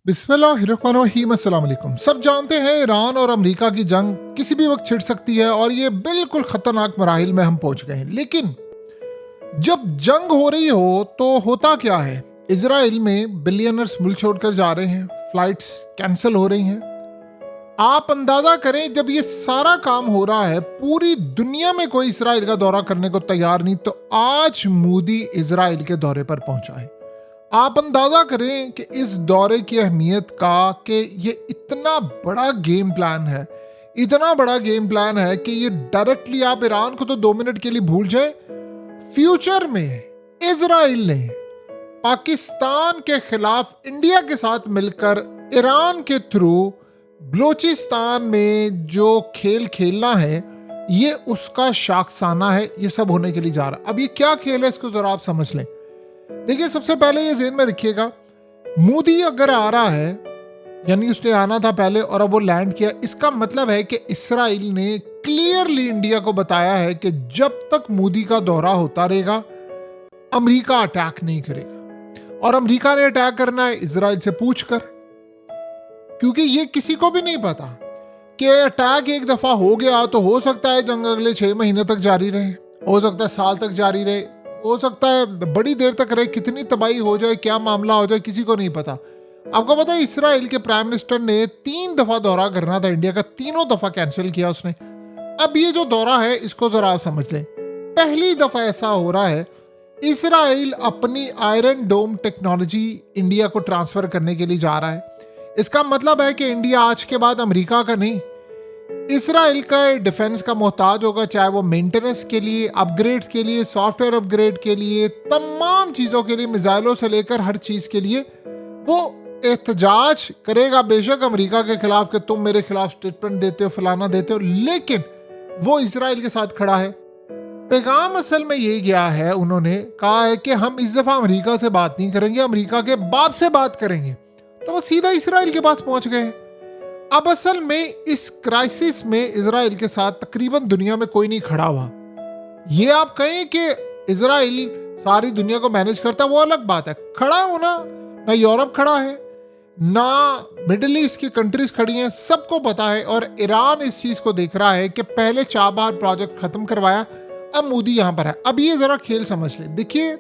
बिस्मिल्लाहिर्रहमानिर्रहीम अस्सलाम वालेकुम। सब जानते हैं ईरान और अमेरिका की जंग किसी भी वक्त छिड़ सकती है और ये बिल्कुल खतरनाक मराहिल में हम पहुंच गए हैं। लेकिन जब जंग हो रही हो तो होता क्या है? इसराइल में बिलियनर्स मुल्क छोड़कर जा रहे हैं, फ्लाइट्स कैंसिल हो रही हैं। आप अंदाजा करें, जब ये सारा काम हो रहा है पूरी दुनिया में कोई इसराइल का दौरा करने को तैयार नहीं, तो आज मोदी इसराइल के दौरे पर पहुंचा है। आप अंदाजा करें कि इस दौरे की अहमियत का, कि ये इतना बड़ा गेम प्लान है, इतना बड़ा गेम प्लान है कि ये डायरेक्टली आप ईरान को तो 2 मिनट के लिए भूल जाए। फ्यूचर में इजराइल ने पाकिस्तान के खिलाफ इंडिया के साथ मिलकर ईरान के थ्रू बलूचिस्तान में जो खेल खेलना है, ये उसका शाखसाना है। ये सब होने के लिए जा रहा है। अब ये क्या खेल है, इसको जरा आप समझ लें। देखिए, सबसे पहले ये ज़हन में रखिएगा, मोदी अगर आ रहा है, यानी उसने आना था पहले और अब वो लैंड किया, इसका मतलब है कि इसराइल ने क्लियरली इंडिया को बताया है कि जब तक मोदी का दौरा होता रहेगा अमेरिका अटैक नहीं करेगा। और अमेरिका ने अटैक करना है इसराइल से पूछकर, क्योंकि ये किसी को भी नहीं पता कि अटैक एक दफा हो गया तो हो सकता है जंग अगले 6 महीने तक जारी रहे, हो सकता है साल तक जारी रहे, हो सकता है बड़ी देर तक रहे, कितनी तबाही हो जाए, क्या मामला हो जाए, किसी को नहीं पता। आपको पता है इसराइल के प्राइम मिनिस्टर ने 3 दफा दौरा करना था इंडिया का, तीनों दफा कैंसिल किया उसने। अब ये जो दौरा है इसको जरा आप समझ लें। पहली दफा ऐसा हो रहा है, इसराइल अपनी आयरन डोम टेक्नोलॉजी इंडिया को ट्रांसफर करने के लिए जा रहा है। इसका मतलब है कि इंडिया आज के बाद अमेरिका का नहीं, इसराइल का डिफेंस का मोहताज होगा, चाहे वो मेंटेनेंस के लिए, अपग्रेड्स के लिए, सॉफ्टवेयर अपग्रेड के लिए, तमाम चीज़ों के लिए, मिसाइलों से लेकर हर चीज़ के लिए वो एहतजाज करेगा बेशक अमेरिका के खिलाफ कि तुम मेरे खिलाफ स्टेटमेंट देते हो, फलाना देते हो, लेकिन वो इसराइल के साथ खड़ा है। पैगाम असल में ये गया है, उन्होंने कहा है कि हम इस दफ़ा अमेरिका से बात नहीं करेंगे, अमेरिका के बाप से बात करेंगे। तो वो सीधा इसराइल के पास पहुंच गए। अब असल में इस क्राइसिस में इसराइल के साथ तकरीबन दुनिया में कोई नहीं खड़ा हुआ। ये आप कहें कि इसराइल सारी दुनिया को मैनेज करता है, वो अलग बात है। खड़ा होना, ना यूरोप खड़ा है, ना मिडिल ईस्ट की कंट्रीज खड़ी हैं, सबको पता है। और ईरान इस चीज को देख रहा है कि पहले चाबहार प्रोजेक्ट खत्म करवाया, अब मोदी यहां पर है। अब ये जरा खेल समझ ले। देखिए,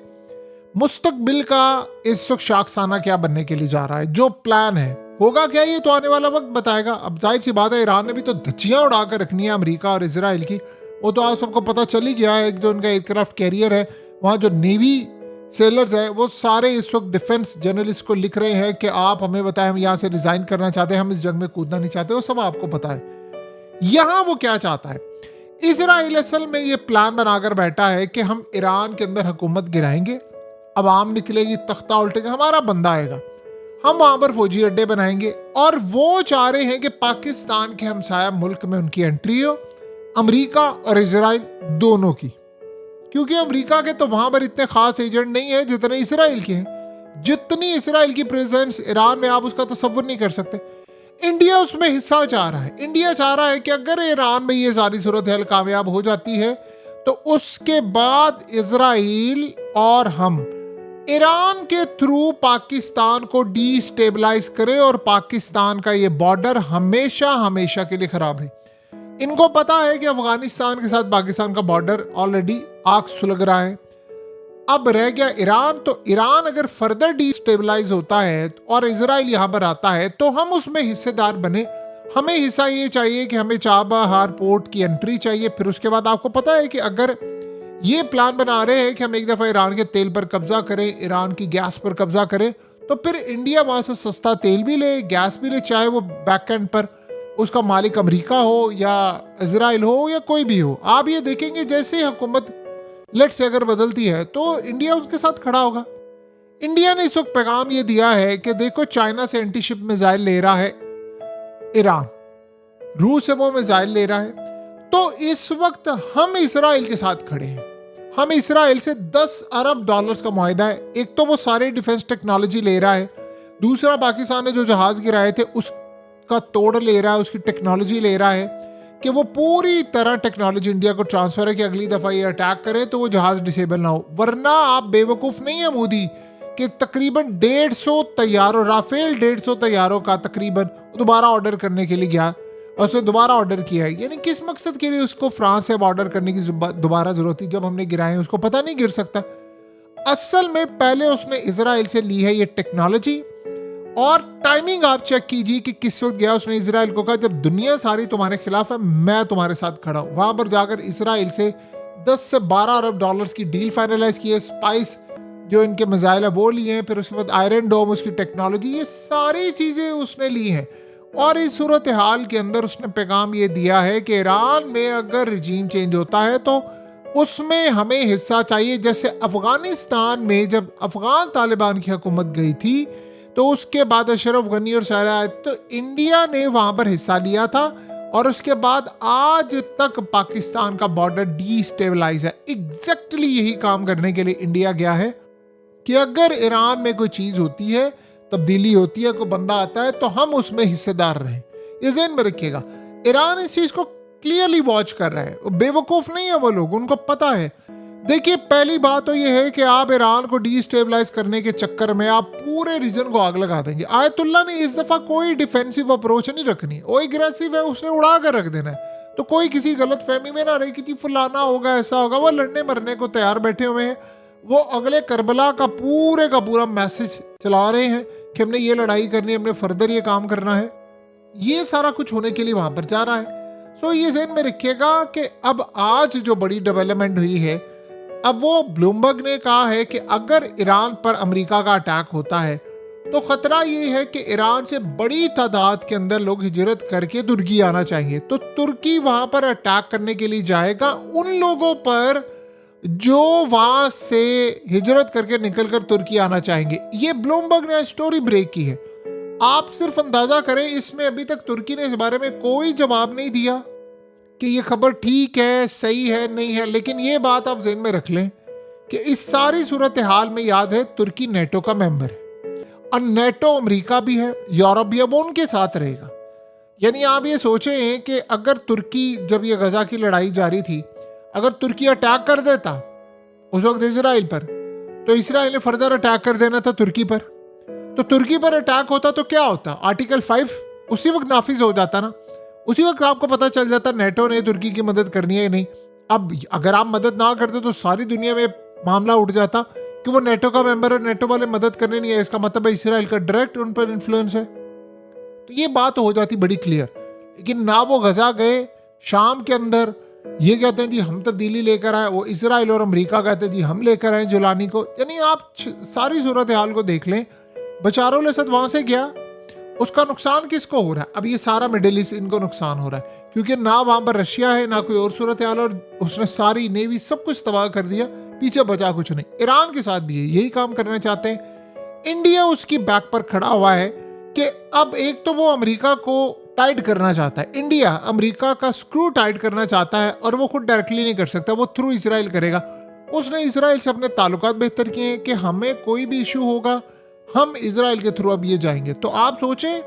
मुस्तकबिल का इस वक्त शाखसाना क्या बनने के लिए जा रहा है, जो प्लान है होगा क्या, ये तो आने वाला वक्त बताएगा। अब जाहिर सी बात है, ईरान ने भी तो धज्जियां उड़ा कर रखनी है अमेरिका और इसराइल की। वो तो आप सबको पता चल ही गया है। जो उनका एयरक्राफ्ट कैरियर है, वहाँ जो नेवी सेलर्स है, वो सारे इस वक्त डिफेंस जर्नलिस्ट को लिख रहे हैं कि आप हमें बताएं, हम यहाँ से रिजाइन करना चाहते हैं, हम इस जंग में कूदना नहीं चाहते। वो सब आपको पता है। यहाँ वो क्या चाहता है, इसराइल असल में ये प्लान बनाकर बैठा है कि हम ईरान के अंदर हुकूमत गिराएंगे, अवाम निकलेगी, तख्ता उल्टेगा, हमारा बंदा आएगा, हम वहां पर फौजी अड्डे बनाएंगे। और वो चाह रहे हैं कि पाकिस्तान के हमसाया मुल्क में उनकी एंट्री हो, अमेरिका और इजराइल दोनों की। क्योंकि अमेरिका के तो वहां पर इतने खास एजेंट नहीं है जितने इसराइल के हैं। जितनी इसराइल की प्रेजेंस ईरान में, आप उसका तसव्वुर नहीं कर सकते। इंडिया उसमें हिस्सा चाह रहा है। इंडिया चाह रहा है कि अगर ईरान में ये सारी सूरत हाल कामयाब हो जाती है तो उसके बाद इसराइल और हम ईरान के थ्रू पाकिस्तान को डीस्टेबलाइज करे और पाकिस्तान का ये बॉर्डर हमेशा हमेशा के लिए खराब है। इनको पता है कि अफगानिस्तान के साथ पाकिस्तान का बॉर्डर ऑलरेडी आग सुलग रहा है। अब रह गया ईरान। तो ईरान अगर फर्दर डीस्टेबलाइज होता है और इजराइल यहाँ पर आता है तो हम उसमें हिस्सेदार बने। हमें हिस्सा ये चाहिए कि हमें चाबहार पोर्ट की एंट्री चाहिए। फिर उसके बाद आपको पता है कि अगर ये प्लान बना रहे हैं कि हम एक दफ़ा ईरान के तेल पर कब्जा करें, ईरान की गैस पर कब्जा करें, तो फिर इंडिया वहाँ से सस्ता तेल भी ले, गैस भी ले, चाहे वो बैक एंड पर उसका मालिक अमेरिका हो या इजराइल हो या कोई भी हो। आप ये देखेंगे जैसे हुकूमत लेट से अगर बदलती है तो इंडिया उसके साथ खड़ा होगा। इंडिया ने इस वक्त पैगाम ये दिया है कि देखो, चाइना से एंटीशिप मिसाइल ले रहा है ईरान, रूस से वो मिसाइल ले रहा है, तो इस वक्त हम इसराइल के साथ खड़े हैं। हम इसराइल से $10 अरब का मुआहिदा है। एक तो वो सारे डिफेंस टेक्नोलॉजी ले रहा है, दूसरा पाकिस्तान ने जो जहाज गिराए थे उसका तोड़ ले रहा है, उसकी टेक्नोलॉजी ले रहा है कि वो पूरी तरह टेक्नोलॉजी इंडिया को ट्रांसफर है कि अगली दफा ये अटैक करे तो वो जहाज डिसेबल ना हो। वरना आप बेवकूफ नहीं है मोदी कि तकरीबन 150 तैयारों, राफेल 150 तैयारों का तकरीबन दोबारा ऑर्डर करने के लिए गया और उसने दोबारा ऑर्डर किया है। यानी किस मकसद के लिए उसको फ्रांस से ऑर्डर करने की दोबारा जरूरत थी, जब हमने गिराए उसको पता नहीं गिर सकता। असल में पहले उसने इजराइल से ली है ये टेक्नोलॉजी। और टाइमिंग आप चेक कीजिए कि किस वक्त गया उसने इजराइल को, कहा जब दुनिया सारी तुम्हारे खिलाफ है, मैं तुम्हारे साथ खड़ा हूं। वहां पर जाकर इजराइल से 10 से 12 अरब डॉलर्स की डील फाइनलाइज की है। स्पाइस जो इनके मिसाइल है वो लिए हैं, फिर उसके बाद आयरन डोम उसकी टेक्नोलॉजी, ये सारी चीजें उसने ली हैं। और इस सूरत हाल के अंदर उसने पैगाम ये दिया है कि ईरान में अगर रिजीम चेंज होता है तो उसमें हमें हिस्सा चाहिए। जैसे अफगानिस्तान में जब अफगान तालिबान की हुकूमत गई थी तो उसके बाद अशरफ गनी और सारा आए तो इंडिया ने वहां पर हिस्सा लिया था। और उसके बाद आज तक पाकिस्तान का बॉर्डर डीस्टेबलाइज है। एग्जैक्टली यही काम करने के लिए इंडिया गया है कि अगर ईरान में कोई चीज होती है, तब्दीली होती है, कोई बंदा आता है तो हम उसमें हिस्सेदार रहें। ये ज़हन में रखिएगा। ईरान इस चीज को क्लियरली वॉच कर रहा है, बेवकूफ नहीं है वो लोग, उनको पता है। देखिए पहली बात तो ये है कि आप ईरान को डीस्टेबलाइज करने के चक्कर में आप पूरे रीजन को आग लगा देंगे। आयतुल्ला ने इस दफा कोई डिफेंसिव अप्रोच नहीं रखनी, वो एग्रेसिव है, उसने उड़ा कर रख देना है। तो कोई किसी गलत फहमी में ना रहे कि जी फलाना होगा ऐसा होगा। वो लड़ने मरने को तैयार बैठे हुए हैं। वो अगले करबला का पूरा मैसेज चला रहे हैं कि हमने ये लड़ाई करनी है, हमने फर्दर ये काम करना है। ये सारा कुछ होने के लिए वहां पर जा रहा है। सो ये ज़हन में रखिएगा कि अब आज जो बड़ी डेवलपमेंट हुई है, अब वो ब्लूमबर्ग ने कहा है कि अगर ईरान पर अमेरिका का अटैक होता है तो खतरा ये है कि ईरान से बड़ी तादाद के अंदर लोग हिजरत करके तुर्की आना चाहेंगे। तो तुर्की वहां पर अटैक करने के लिए जाएगा उन लोगों पर जो वहां से हिजरत करके निकलकर तुर्की आना चाहेंगे। ये ब्लूमबर्ग ने स्टोरी ब्रेक की है। आप सिर्फ अंदाजा करें, इसमें अभी तक तुर्की ने इस बारे में कोई जवाब नहीं दिया कि ये खबर ठीक है, सही है, नहीं है। लेकिन ये बात आप ज़हन में रख लें कि इस सारी सूरत हाल में याद है तुर्की नेटो का मेंबर है और नेटो अमेरिका भी है, यूरोप भी है, वो उनके साथ रहेगा। यानी आप ये सोचें कि अगर तुर्की, जब ये गजा की लड़ाई जारी थी, अगर तुर्की अटैक कर देता उस वक्त इसराइल पर, तो इसराइल ने फर्दर अटैक कर देना था तुर्की पर। तो तुर्की पर अटैक होता तो क्या होता? आर्टिकल 5 उसी वक्त नाफिज हो जाता ना। उसी वक्त आपको पता चल जाता नेटो ने तुर्की की मदद करनी है या नहीं। अब अगर आप मदद ना करते तो सारी दुनिया में मामला उठ जाता कि वो नेटो का मेंबर और नेटो वाले मदद करने नहीं है, इसका मतलब है इसराइल का डायरेक्ट उन पर इन्फ्लुएंस है। तो ये बात हो जाती बड़ी क्लियर। लेकिन ना वो गजा गए, शाम के अंदर ये कहते हैं जी हम तब्दीली लेकर आए, वो इसराइल और अमेरिका कहते हैं जी हम लेकर आए जुलानी को। यानी आप सारी सूरत हाल को देख लें। बचारों असद वहां से गया, उसका नुकसान किसको हो रहा है? अब ये सारा मिडिल ईस्ट इनको नुकसान हो रहा है, क्योंकि ना वहां पर रशिया है ना कोई और सूरत हाल, और उसने सारी नेवी सब कुछ तबाह कर दिया, पीछे बचा कुछ नहीं। ईरान के साथ भी यही काम करना चाहते हैं। इंडिया उसकी बैक पर खड़ा हुआ है कि अब एक तो वो अमेरिका को टाइट करना चाहता है, इंडिया अमेरिका का स्क्रू टाइट करना चाहता है, और वो खुद डायरेक्टली नहीं कर सकता, वो थ्रू इसराइल करेगा। उसने इसराइल से अपने ताल्लुकात बेहतर किए हैं कि हमें कोई भी इशू होगा हम इसराइल के थ्रू अब ये जाएंगे। तो आप सोचें,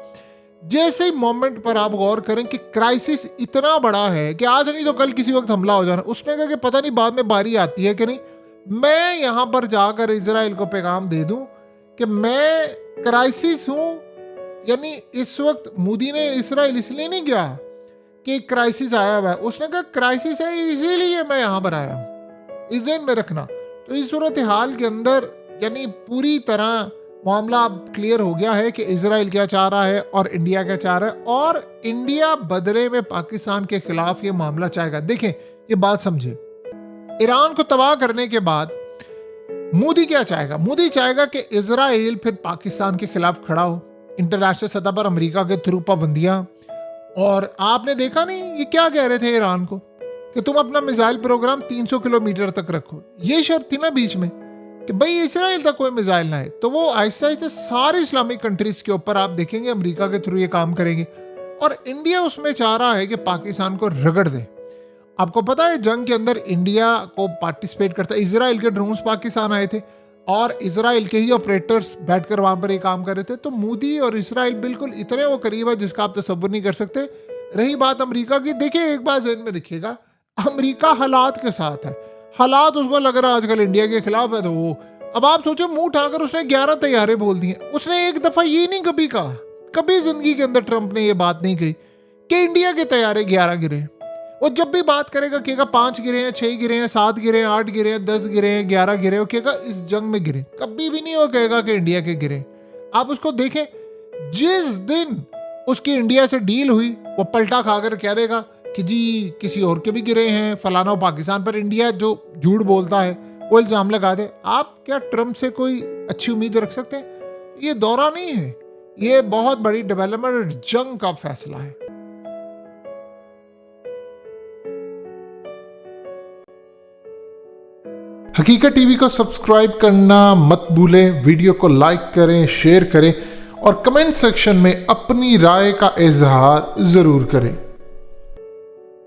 जैसे मोमेंट पर आप गौर करें कि क्राइसिस इतना बड़ा है कि आज नहीं तो कल किसी वक्त हमला हो जाना। उसने कहा कि पता नहीं बाद में बारी आती है कि नहीं, मैं यहां पर जाकर इसराइल को पैगाम दे दूं कि मैं क्राइसिस हूं। यानी इस वक्त मोदी ने इसराइल इसलिए नहीं गया कि क्राइसिस आया हुआ है, उसने कहा क्राइसिस है इसीलिए मैं यहां पर आया हूं। इस ध्यान में रखना। तो इस सूरत हाल के अंदर यानी पूरी तरह मामला अब क्लियर हो गया है कि इजराइल क्या चाह रहा है और इंडिया क्या चाह रहा है, और इंडिया बदले में पाकिस्तान के खिलाफ ये मामला चाहेगा। देखें ये बात समझे, ईरान को तबाह करने के बाद मोदी क्या चाहेगा? मोदी चाहेगा कि इजराइल फिर पाकिस्तान के खिलाफ खड़ा हो, इंटरनेशनल सतह पर अमेरिका के थ्रू पाबंदियां। और आपने देखा नहीं ये क्या कह रहे थे ईरान को कि तुम अपना मिसाइल प्रोग्राम 300 किलोमीटर तक रखो। ये शर्त थी ना बीच में कि भाई इसराइल तक कोई मिसाइल ना है। तो वो आहिस्ता आहिस्ता सारी इस्लामिक कंट्रीज के ऊपर आप देखेंगे अमेरिका के थ्रू ये काम करेंगे, और इंडिया उसमें चाह रहा है कि पाकिस्तान को रगड़ दे। आपको पता है जंग के अंदर इंडिया को पार्टिसिपेट करता है। इसराइल के ड्रोन्स पाकिस्तान आए थे और इसराइल के ही ऑपरेटर्स बैठकर वहां पर ये काम कर रहे थे। तो मोदी और इसराइल बिल्कुल इतने वो करीब है जिसका आप तसव्वुर नहीं कर सकते। रही बात अमेरिका की, देखिए एक बात ज़हन में रखिएगा, अमेरिका हालात के साथ है। हालात उसको लग रहा है आजकल इंडिया के खिलाफ है, तो वो अब आप सोचो, मुंह उठाकर उसने 11 तैयारे बोल दिए। उसने एक दफा ये नहीं कभी कहा, कभी जिंदगी के अंदर ट्रंप ने ये बात नहीं कही कि इंडिया के तैयारे 11 गिरे। वो जब भी बात करेगा कहेगा 5 गिरे हैं, 6 गिरे हैं, 7 गिरे हैं, 8 गिरे हैं, 10 गिरे हैं, 11 गिरे। वो कहेगा इस जंग में गिरे। कभी भी नहीं वो कहेगा कि इंडिया के गिरे। आप उसको देखें, जिस दिन उसकी इंडिया से डील हुई वो पलटा खाकर कह देगा कि जी किसी और के भी गिरे हैं, फलाना पाकिस्तान पर। इंडिया जो झूठ बोलता है वो इल्जाम लगा दे। आप क्या ट्रंप से कोई अच्छी उम्मीद रख सकते हैं? ये दौरा नहीं है, ये बहुत बड़ी डेवलपमेंट जंग का फैसला है। हकीकत टीवी को सब्सक्राइब करना मत भूलें, वीडियो को लाइक करें, शेयर करें और कमेंट सेक्शन में अपनी राय का इजहार जरूर करें।